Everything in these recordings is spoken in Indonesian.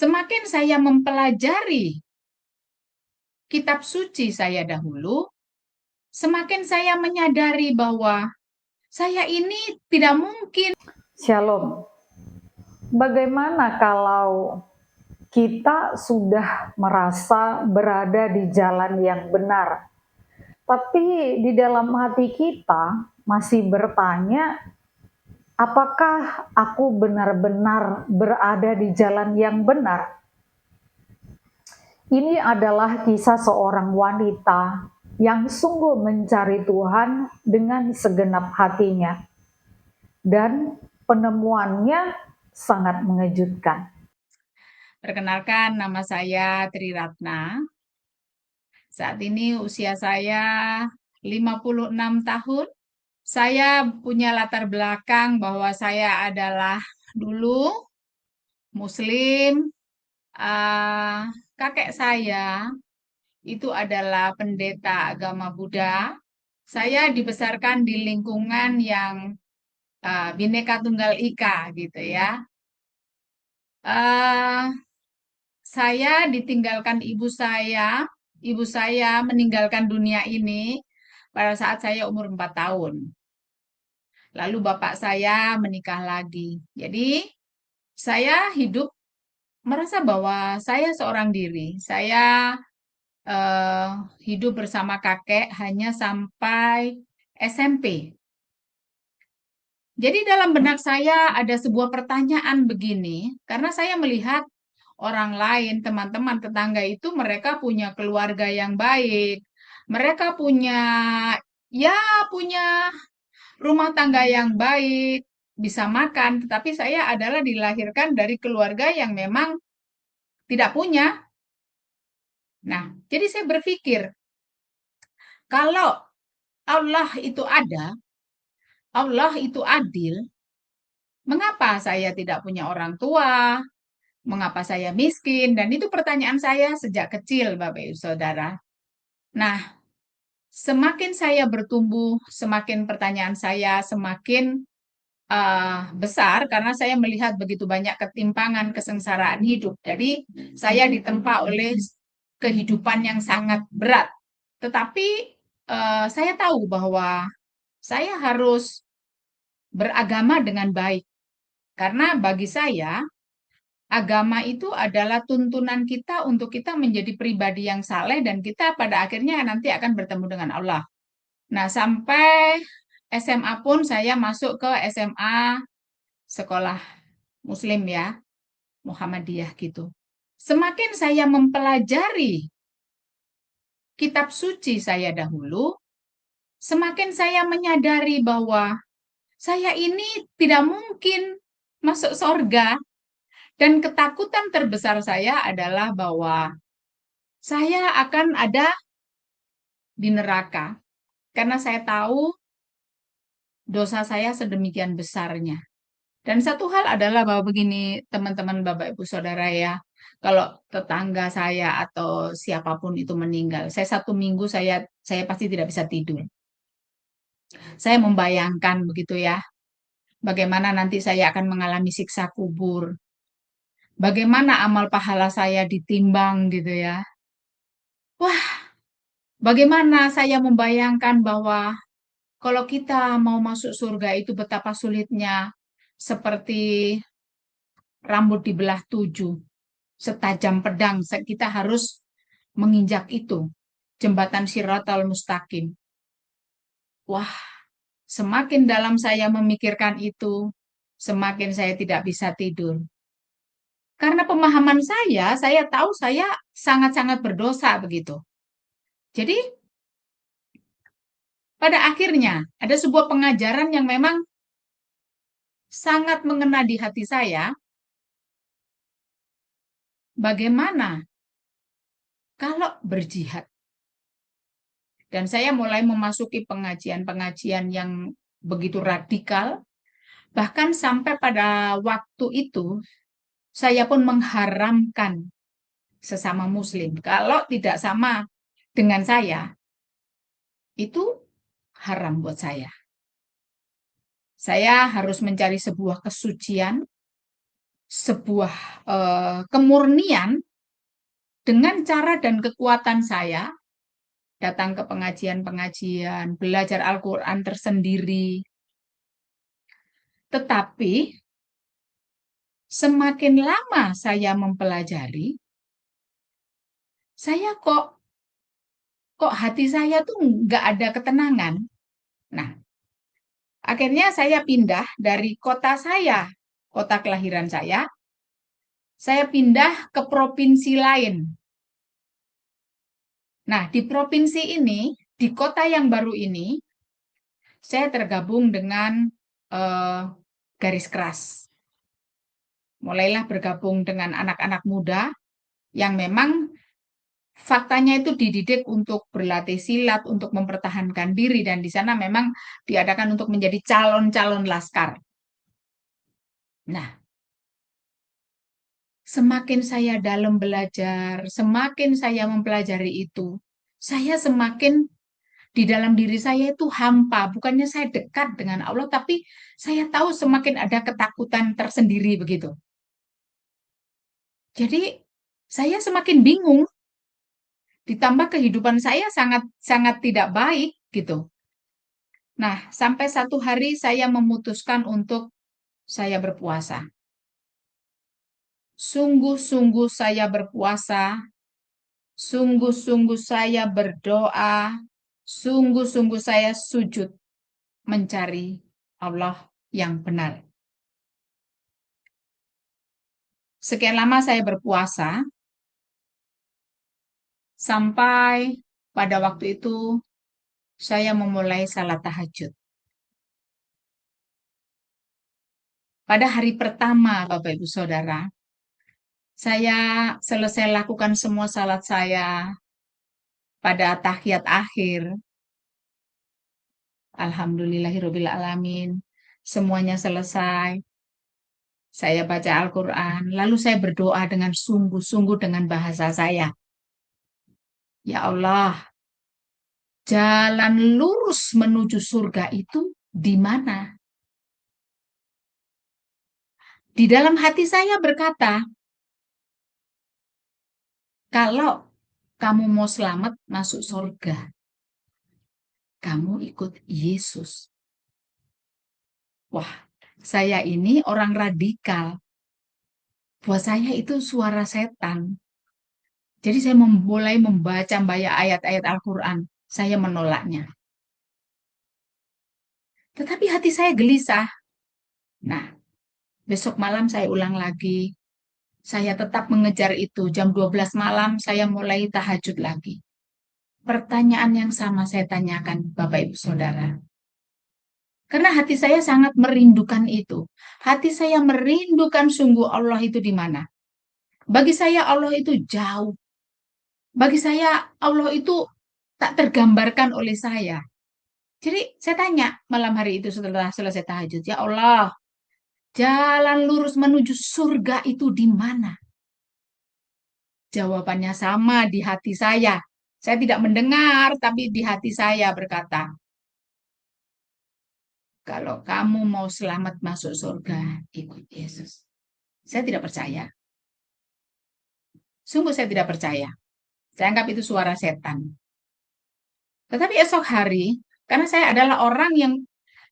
Semakin saya mempelajari kitab suci saya dahulu, semakin saya menyadari bahwa saya ini tidak mungkin. Shalom. Bagaimana kalau kita sudah merasa berada di jalan yang benar, tapi di dalam hati kita masih bertanya, apakah aku benar-benar berada di jalan yang benar? Ini adalah kisah seorang wanita yang sungguh mencari Tuhan dengan segenap hatinya, dan penemuannya sangat mengejutkan. Perkenalkan, nama saya Tri Ratna. Saat ini usia saya 56 tahun. Saya punya latar belakang bahwa saya adalah dulu Muslim. Kakek saya itu adalah pendeta agama Buddha. Saya dibesarkan di lingkungan yang Bhinneka Tunggal Ika gitu ya. Uh, saya ditinggalkan ibu saya meninggalkan dunia ini pada saat saya umur 4 tahun. Lalu bapak saya menikah lagi. Jadi saya hidup merasa bahwa saya seorang diri. Saya eh, hidup bersama kakek hanya sampai SMP. Jadi dalam benak saya ada sebuah pertanyaan begini, karena saya melihat orang lain, teman-teman tetangga itu mereka punya keluarga yang baik. Mereka ya punya rumah tangga yang baik, bisa makan, tetapi saya adalah dilahirkan dari keluarga yang memang tidak punya. Nah, jadi saya berpikir, kalau Allah itu ada, Allah itu adil, mengapa saya tidak punya orang tua? Mengapa saya miskin? Dan itu pertanyaan saya sejak kecil, Bapak Ibu Saudara. Nah, semakin saya bertumbuh, semakin pertanyaan saya semakin besar karena saya melihat begitu banyak ketimpangan, kesengsaraan hidup. Jadi, saya ditempa oleh kehidupan yang sangat berat. Tetapi saya tahu bahwa saya harus beragama dengan baik. Karena bagi saya, agama itu adalah tuntunan kita untuk kita menjadi pribadi yang saleh dan kita pada akhirnya nanti akan bertemu dengan Allah. Nah, sampai SMA pun saya masuk ke SMA sekolah Muslim ya, Muhammadiyah gitu. Semakin saya mempelajari kitab suci saya dahulu, semakin saya menyadari bahwa saya ini tidak mungkin masuk sorga. Dan ketakutan terbesar saya adalah bahwa saya akan ada di neraka. Karena saya tahu dosa saya sedemikian besarnya. Dan satu hal adalah bahwa begini teman-teman Bapak Ibu Saudara ya, kalau tetangga saya atau siapapun itu meninggal, saya 1 minggu saya pasti tidak bisa tidur. Saya membayangkan begitu ya, bagaimana nanti saya akan mengalami siksa kubur, bagaimana amal pahala saya ditimbang gitu ya. Wah, bagaimana saya membayangkan bahwa kalau kita mau masuk surga itu betapa sulitnya, seperti rambut dibelah 7, setajam pedang, kita harus menginjak itu, jembatan Shiratal Mustaqim. Wah, semakin dalam saya memikirkan itu, semakin saya tidak bisa tidur. Karena pemahaman saya tahu saya sangat-sangat berdosa begitu. Jadi, pada akhirnya ada sebuah pengajaran yang memang sangat mengena di hati saya. Bagaimana kalau berjihad? Dan saya mulai memasuki pengajian-pengajian yang begitu radikal, bahkan sampai pada waktu itu saya pun mengharamkan sesama muslim. Kalau tidak sama dengan saya, itu haram buat saya. Saya harus mencari sebuah kesucian, sebuah kemurnian dengan cara dan kekuatan saya datang ke pengajian-pengajian, belajar Al-Quran tersendiri. Tetapi semakin lama saya mempelajari, saya kok hati saya tuh nggak ada ketenangan. Nah, akhirnya saya pindah dari kota saya, kota kelahiran saya pindah ke provinsi lain. Nah, di provinsi ini, di kota yang baru ini, saya tergabung dengan eh, garis keras. Mulailah bergabung dengan anak-anak muda yang memang faktanya itu dididik untuk berlatih silat, untuk mempertahankan diri, dan di sana memang diadakan untuk menjadi calon-calon laskar. Nah, semakin saya dalam belajar, semakin saya mempelajari itu, saya semakin di dalam diri saya itu hampa. Bukannya saya dekat dengan Allah, tapi saya tahu semakin ada ketakutan tersendiri begitu. Jadi saya semakin bingung, ditambah kehidupan saya sangat sangat tidak baik gitu. Nah, sampai satu hari saya memutuskan untuk saya berpuasa. Sungguh-sungguh saya berpuasa, sungguh-sungguh saya berdoa, sungguh-sungguh saya sujud mencari Allah yang benar. Sekian lama saya berpuasa, sampai pada waktu itu saya memulai salat tahajud. Pada hari pertama, Bapak Ibu Saudara, saya selesai lakukan semua salat saya pada tahiyat akhir. Alhamdulillahirabbil alamin. Semuanya selesai. Saya baca Al-Quran, lalu saya berdoa dengan sungguh-sungguh dengan bahasa saya. Ya Allah, jalan lurus menuju surga itu di mana? Di dalam hati saya berkata, kalau kamu mau selamat masuk surga, kamu ikut Yesus. Wah, saya ini orang radikal. Buat saya itu suara setan. Jadi saya mulai membaca ayat-ayat Al-Quran. Saya menolaknya. Tetapi hati saya gelisah. Nah, besok malam saya ulang lagi. Saya tetap mengejar itu. Jam 12 malam saya mulai tahajud lagi. Pertanyaan yang sama saya tanyakan Bapak Ibu Saudara. Karena hati saya sangat merindukan itu. Hati saya merindukan sungguh Allah itu di mana. Bagi saya Allah itu jauh. Bagi saya Allah itu tak tergambarkan oleh saya. Jadi saya tanya malam hari itu setelah selesai tahajud, ya Allah, jalan lurus menuju surga itu di mana? Jawabannya sama di hati saya. Saya tidak mendengar, tapi di hati saya berkata, kalau kamu mau selamat masuk surga, ikut Yesus. Saya tidak percaya. Sungguh saya tidak percaya. Saya anggap itu suara setan. Tetapi esok hari, karena saya adalah orang yang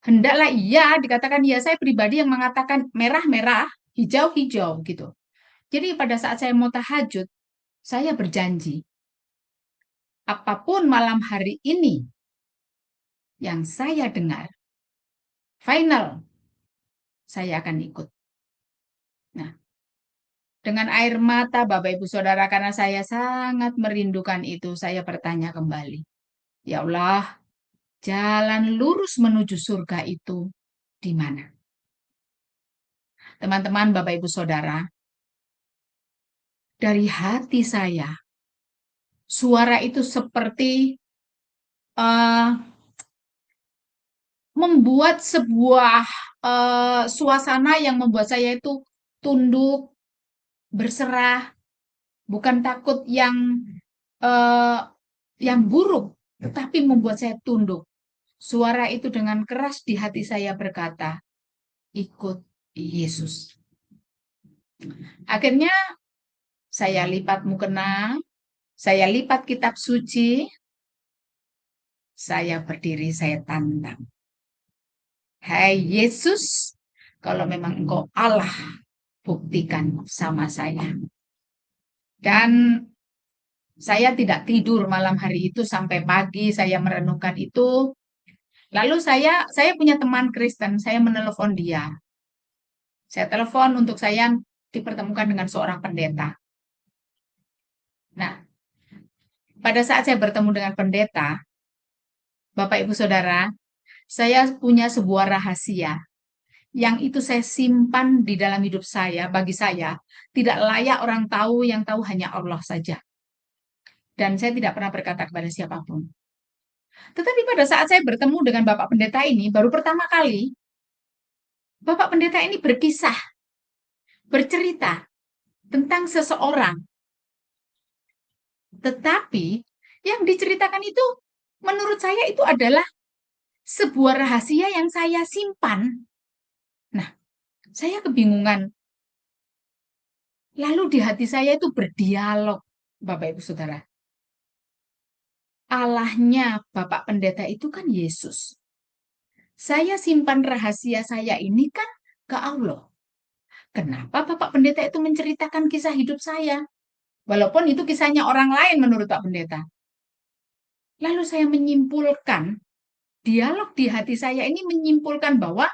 hendaklah iya dikatakan iya, saya pribadi yang mengatakan merah-merah, hijau-hijau gitu. Jadi pada saat saya mau tahajud, saya berjanji, apapun malam hari ini yang saya dengar, final, saya akan ikut. Nah, dengan air mata Bapak Ibu Saudara, karena saya sangat merindukan itu, saya bertanya kembali, ya Allah, jalan lurus menuju surga itu di mana? Teman-teman, Bapak Ibu Saudara, dari hati saya, suara itu seperti uh, membuat sebuah suasana yang membuat saya itu tunduk, berserah, bukan takut uh, yang buruk, tetapi membuat saya tunduk. Suara itu dengan keras di hati saya berkata, ikut Yesus. Akhirnya saya lipat mukena, saya lipat kitab suci, saya berdiri, saya tantang. Hai Yesus, kalau memang Engkau Allah, buktikan sama saya. Dan saya tidak tidur malam hari itu sampai pagi, saya merenungkan itu. Lalu saya punya teman Kristen, saya menelepon dia. Saya telepon untuk saya dipertemukan dengan seorang pendeta. Nah, pada saat saya bertemu dengan pendeta, Bapak Ibu Saudara, saya punya sebuah rahasia yang itu saya simpan di dalam hidup saya. Bagi saya, tidak layak orang tahu, yang tahu hanya Allah saja. Dan saya tidak pernah berkata kepada siapapun. Tetapi pada saat saya bertemu dengan Bapak Pendeta ini, baru pertama kali, Bapak Pendeta ini berkisah, bercerita tentang seseorang. Tetapi yang diceritakan itu, menurut saya itu adalah sebuah rahasia yang saya simpan. Nah, saya kebingungan. Lalu di hati saya itu berdialog, Bapak Ibu Saudara. Allahnya Bapak Pendeta itu kan Yesus. Saya simpan rahasia saya ini kan ke Allah. Kenapa Bapak Pendeta itu menceritakan kisah hidup saya? Walaupun itu kisahnya orang lain menurut Pak Pendeta. Lalu saya menyimpulkan, dialog di hati saya ini menyimpulkan bahwa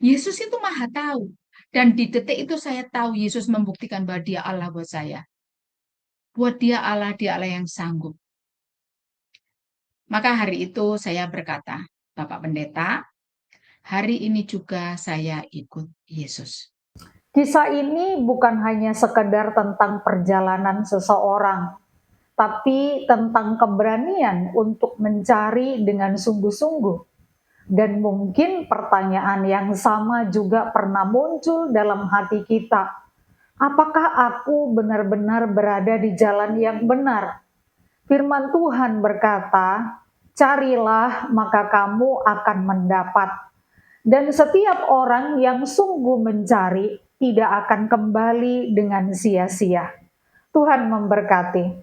Yesus itu maha tahu. Dan di detik itu saya tahu Yesus membuktikan bahwa dia Allah buat saya. Buat dia Allah yang sanggup. Maka hari itu saya berkata, Bapak Pendeta, hari ini juga saya ikut Yesus. Kisah ini bukan hanya sekedar tentang perjalanan seseorang, tapi tentang keberanian untuk mencari dengan sungguh-sungguh. Dan mungkin pertanyaan yang sama juga pernah muncul dalam hati kita. Apakah aku benar-benar berada di jalan yang benar? Firman Tuhan berkata, carilah maka kamu akan mendapat. Dan setiap orang yang sungguh mencari tidak akan kembali dengan sia-sia. Tuhan memberkati.